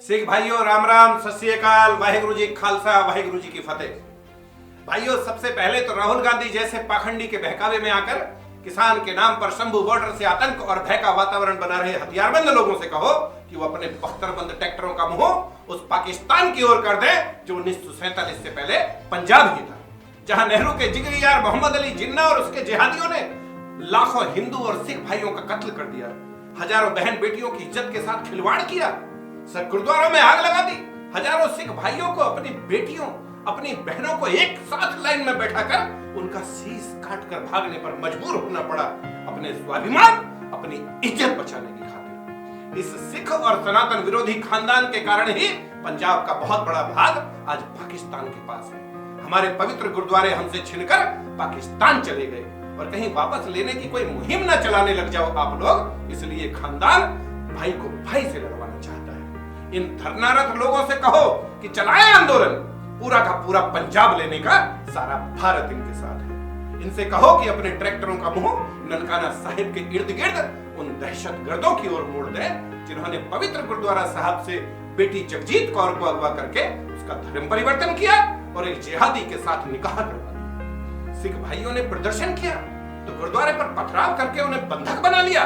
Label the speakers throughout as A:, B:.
A: सिख भाइयों राम राम, सत श्री अकाल, वाहिगुरु जी खालसा, वाहिगुरु जी की फतेह। भाइयों, सबसे पहले तो राहुल गांधी जैसे पाखंडी के बहकावे में आकर किसान के नाम पर शंभू बॉर्डर से आतंक और भय का वातावरण बना रहे हथियारबंद लोगों से कहो कि वो अपने बख्तरबंद ट्रैक्टरों का मुंह उस पाकिस्तान की ओर कर दे जो 1947 से पहले पंजाब ही था, जहां नेहरू के जिगरी यार मोहम्मद अली जिन्ना और उसके जिहादियों ने लाखों हिंदू और सिख भाइयों का कत्ल कर दिया, हजारों बहन बेटियों की इज्जत के साथ खिलवाड़ किया, सब गुरुद्वारों में आग लगा दी, हजारों सिख भाइयों को, अपनी बेटियों, अपनी बहनों को एक साथ लाइन में बैठाकर उनका शीश काट कर भागने पर मजबूर होना पड़ा, अपने स्वाभिमान, अपनी इज्जत बचाने की खातिर। इस सिख और सनातन विरोधी खानदान के कारण ही पंजाब का बहुत बड़ा भाग आज पाकिस्तान के पास है। हमारे पवित्र गुरुद्वारे हमसे छिनकर पाकिस्तान चले गए और कहीं वापस लेने की कोई मुहिम न चलाने लग जाओ आप लोग, इसलिए खानदान भाई को भाई से लड़वाना चाहता है। इन धरनारत लोगों से कहो कि चलाएं आंदोलन, पूरा का पूरा पंजाब लेने का सारा भारत इनके साथ है। इनसे कहो कि अपने ट्रैक्टरों का मुंह ननकाना साहिब के इर्द गिर्द उन दहशतगर्दों की ओर मोड़ दें जिन्होंने पवित्र गुरुद्वारा साहब से बेटी जगजीत कौर को अगवा करके उसका धर्म परिवर्तन किया और एक जिहादी के साथ निकाह करवा दिया। सिख भाइयों ने प्रदर्शन किया तो गुरुद्वारे पर पथराव करके उन्हें बंधक बना लिया।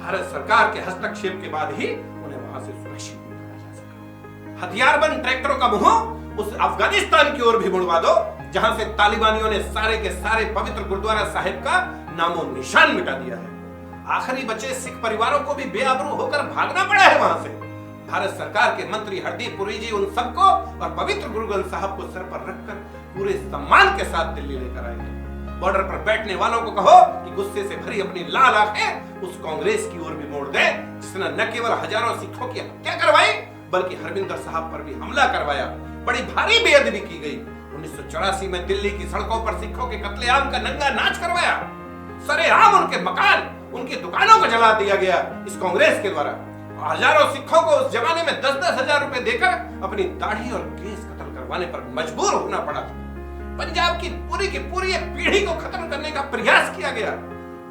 A: भारत सरकार के हस्तक्षेप के बाद ही उन्हें वहां से सुरक्षित निकाला जा सका। हथियारबंद ट्रैक्टरों का मुंह उस अफगानिस्तान की ओर भी मुड़वा दो जहां से तालिबानियों ने सारे के सारे पवित्र गुरुद्वारा साहिब का नामो निशान मिटा दिया है। आखिरी बचे सिख परिवारों को भी बेआबरू होकर भागना पड़ा है वहां से। भारत सरकार के मंत्री हरदीप पुरी जी उन सबको और पवित्र गुरु ग्रंथ साहब को सर पर रखकर पूरे सम्मान के साथ दिल्ली लेकर आए हैं। बॉर्डर पर बैठने वालों को कहो कि गुस्से से भरी अपनी लाल आंखें उस कांग्रेस की ओर भी मोड़ दें जिसने न केवल हजारों सिखों की हत्या करवाई बल्कि हरमिंदर साहब पर भी हमला करवाया। बड़ी भारी बेअदबी की गई। 1984 में दिल्ली की सड़कों पर सिखों के कत्लेआम का नंगा नाच करवाया। सरेआम उनके मकान, उनकी दुकानों को जला दिया गया इस कांग्रेस के द्वारा। हजारों सिखों को उस जमाने में 10-10 हजार रुपए देकर अपनी दाढ़ी और केस कत्ल करवाने पर मजबूर होना पड़ा था। पंजाब की पूरी एक पीढ़ी को खत्म करने का प्रयास किया गया।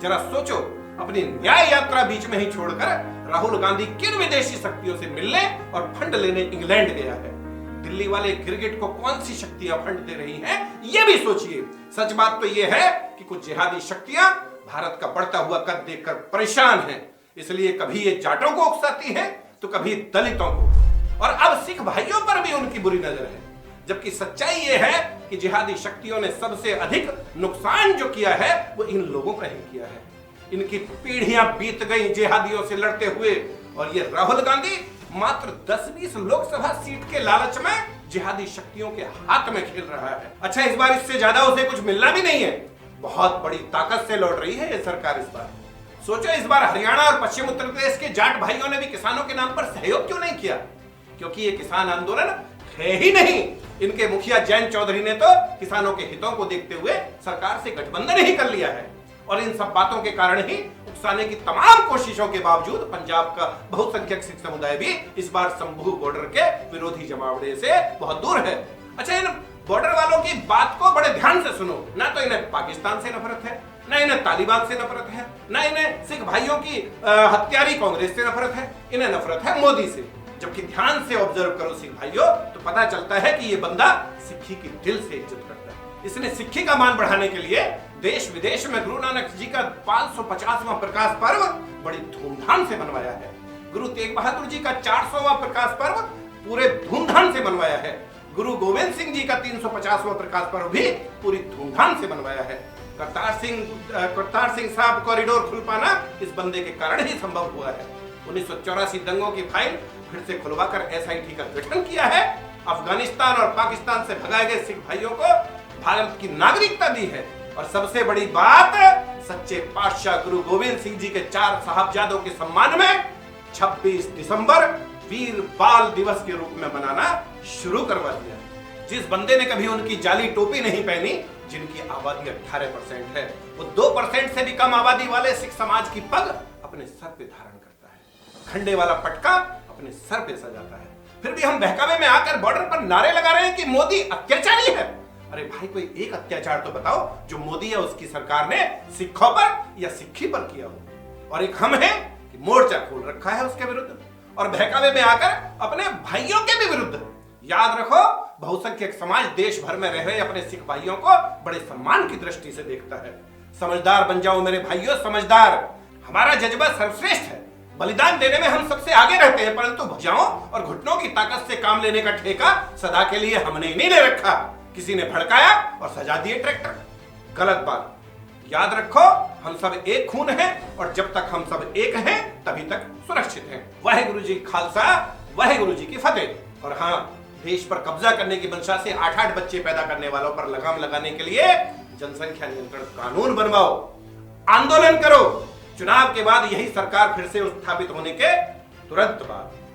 A: जरा सोचो, अपनी न्याय यात्रा बीच में ही छोड़कर राहुल गांधी किन विदेशी शक्तियों से मिलने और फंड लेने इंग्लैंड गया है। दिल्ली वाले गिरगिट को कौन सी शक्तियां फंड दे रही हैं, ये भी सोचिए। सच बात तो ये है कि कुछ जिहादी शक्तियां भारत का बढ़ता हुआ कद देखकर परेशान हैं, इसलिए कभी ये जाटों को उकसाती है तो कभी दलितों को, और अब सिख भाइयों पर भी उनकी बुरी नजर है। जबकि सच्चाई ये है कि जिहादी शक्तियों ने सबसे अधिक नुकसान जो किया है वो इन लोगों का ही किया है। इनकी पीढ़ियां बीत गई जिहादियों से लड़ते हुए, और ये राहुल गांधी मात्र 10-20 लोकसभा सीट के लालच में जिहादी शक्तियों के हाथ में खेल रहा है। अच्छा, इस बार इससे ज्यादा उसे कुछ मिलना भी नहीं है। बहुत बड़ी ताकत से लौट रही है ये सरकार इस बार। सोचो, इस बार हरियाणा और पश्चिम उत्तर प्रदेश के जाट भाइयों ने भी किसानों के नाम पर सहयोग क्यों नहीं किया? क्योंकि ये किसान आंदोलन है ही नहीं। इनके मुखिया जयंत चौधरी ने तो किसानों के हितों को देखते हुए सरकार से गठबंधन ही कर लिया है, और इन सब बातों के कारण ही उकसाने की तमाम कोशिशों के बावजूद पंजाब का बहुसंख्यक सिख समुदाय भी इस बार शंभू बॉर्डर के विरोधी जमावड़े से बहुत दूर है। अच्छा, इन बॉर्डर वालों की बात को बड़े ध्यान से सुनो। ना तो इन्हें पाकिस्तान से नफरत है, ना इन्हें तालिबान से नफरत है, ना इन्हें सिख भाइयों की हत्यारी कांग्रेस से नफरत है, इन्हें नफरत है मोदी से। जबकि ध्यान से ऑब्जर्व करो सिख भाइयों तो पता चलता है कि ये बंदा सिक्खी की दिल से इज्जत करता है। इसने सिक्खी का मान बढ़ाने के लिए देश विदेश में गुरु नानक जी का 550वां प्रकाश पर्व बड़ी धूमधाम से मनवाया है। गुरु तेग बहादुर जी का 400वां प्रकाश पर्व पूरे धूमधाम से मनवाया है। गुरु गोविंद सिंह जी का 350वां प्रकाश पर्व भी पूरी धूमधाम से मनवाया है। करतार सिंह साहब कॉरिडोर खुल पाना इस बंदे के कारण ही संभव हुआ है। 1984 दंगों की फाइल फिर से खुलवाकर एसआईटी का गठन किया है। अफगानिस्तान और पाकिस्तान से भगाए गए सिख भाइयों को भारत की नागरिकता दी है, और सबसे बड़ी बात, सच्चे पातशाह गुरु गोविंद सिंह जी के 4 साहबजादों के सम्मान में 26 दिसंबर वीर बाल दिवस के रूप में मनाना शुरू करवा दिया। जिस बंदे ने कभी उनकी जाली टोपी नहीं पहनी, जिनकी आबादी 18% है, वो 2% से भी कम आबादी वाले सिख समाज की पग अपने सर पे धारण करता है, खंडे वाला पटका अपने सर पे सजाता है। फिर भी हम बहकावे में आकर बॉर्डर पर नारे लगा रहे हैं कि मोदी अत्याचारी है। अरे भाई, कोई एक अत्याचार तो बताओ जो मोदी या उसकी सरकार ने सिखों पर या सिक्खी पर किया हो। और एक हम हैं कि मोर्चा खोल रखा है उसके विरुद्ध। और बहकावे में आकर अपने भाइयों के भी विरुद्ध। याद रखो, बहुसंख्यक समाज देश भर में रह रहे अपने सिख भाइयों को बड़े सम्मान की दृष्टि से देखता है। समझदार बन जाओ मेरे भाइयों, समझदार। हमारा जज्बा सर्वश्रेष्ठ है, बलिदान देने में हम सबसे आगे रहते हैं, परंतु भुजाओं और घुटनों की ताकत से काम लेने का ठेका सदा के लिए हमने नहीं ले रखा। किसी ने भड़काया और सजा दिए ट्रैक्टर। गलत बात। याद रखो, हम सब एक खून हैं और जब तक हम सब एक हैं तभी तक सुरक्षित हैं। वाहेगुरु जी खालसा, वाहेगुरु जी की फतेह। और हाँ, देश पर कब्जा करने की मंशा से 8-8 बच्चे पैदा करने वालों पर लगाम लगाने के लिए जनसंख्या नियंत्रण कानून बनवाओ, आंदोलन करो। चुनाव के बाद यही सरकार फिर से स्थापित होने के तुरंत बाद